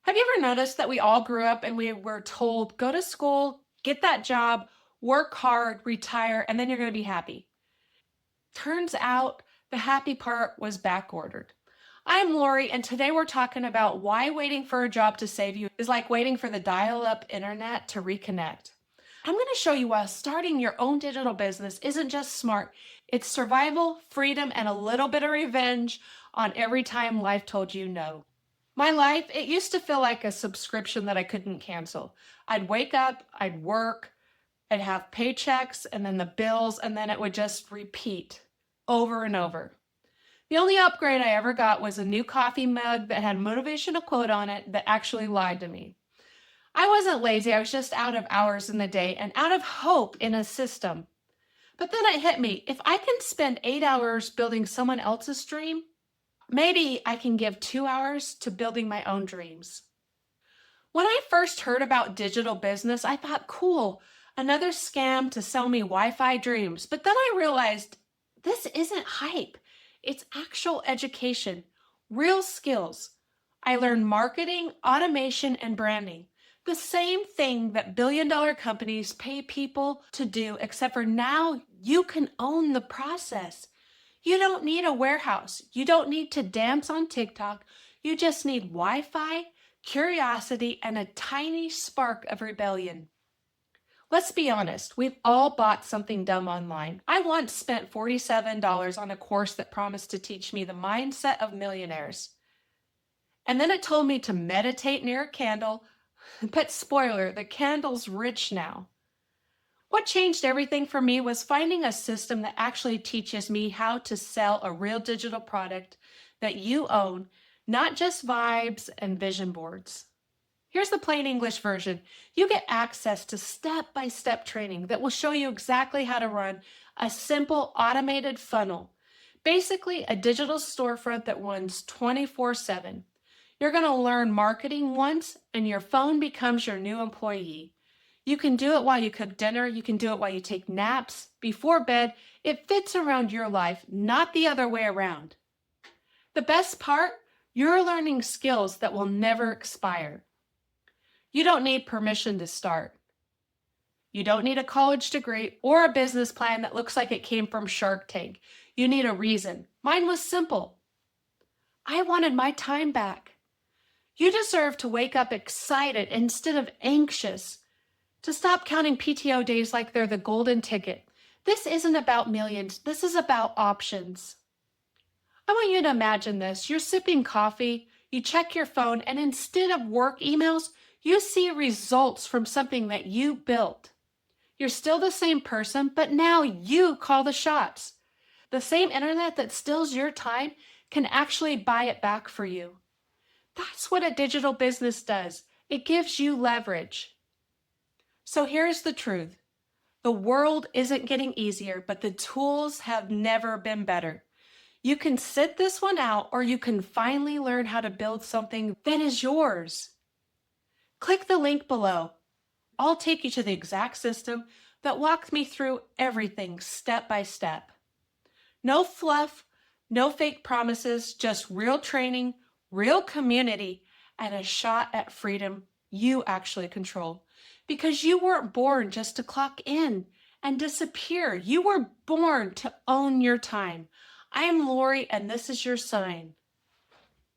Have you ever noticed that we all grew up and we were told, go to school, get that job, work hard, retire, and then you're going to be happy? Turns out the happy part was back ordered. I'm Lori, and today we're talking about why waiting for a job to save you is like waiting for the dial up internet to reconnect. I'm going to show you why starting your own digital business isn't just smart, it's survival, freedom, and a little bit of revenge on every time life told you no. My life, it used to feel like a subscription that I couldn't cancel. I'd wake up, I'd work, I'd have paychecks, and then the bills, and then it would just repeat over and over. The only upgrade I ever got was a new coffee mug that had a motivational quote on it that actually lied to me. I wasn't lazy, I was just out of hours in the day and out of hope in a system. But then it hit me, if I can spend 8 hours building someone else's dream, maybe I can give 2 hours to building my own dreams. When I first heard about digital business, I thought, cool, another scam to sell me Wi Fi dreams. But then I realized this isn't hype, it's actual education, real skills. I learned marketing, automation, and branding. The same thing that billion-dollar companies pay people to do, except for now you can own the process. You don't need a warehouse. You don't need to dance on TikTok. You just need Wi Fi, curiosity, and a tiny spark of rebellion. Let's be honest, we've all bought something dumb online. I once spent $47 on a course that promised to teach me the mindset of millionaires. And then it told me to meditate near a candle. But spoiler, the candle's rich now. What changed everything for me was finding a system that actually teaches me how to sell a real digital product that you own, not just vibes and vision boards. Here's the plain English version. You get access to step-by-step training that will show you exactly how to run a simple automated funnel, basically a digital storefront that runs 24/7. You're going to learn marketing once, and your phone becomes your new employee. You can do it while you cook dinner. You can do it while you take naps, before bed. It fits around your life, not the other way around. The best part, you're learning skills that will never expire. You don't need permission to start. You don't need a college degree or a business plan that looks like it came from Shark Tank. You need a reason. Mine was simple. I wanted my time back. You deserve to wake up excited instead of anxious, to stop counting PTO days like they're the golden ticket. This isn't about millions. This is about options. I want you to imagine this. You're sipping coffee, you check your phone, and instead of work emails, you see results from something that you built. You're still the same person, but now you call the shots. The same internet that steals your time can actually buy it back for you. That's what a digital business does. It gives you leverage. So here's the truth. The world isn't getting easier, but the tools have never been better. You can sit this one out, or you can finally learn how to build something that is yours. Click the link below. I'll take you to the exact system that walked me through everything step by step. No fluff, no fake promises, just real training, real community, and a shot at freedom you actually control. Because you weren't born just to clock in and disappear. You were born to own your time. I am Lori, and this is your sign.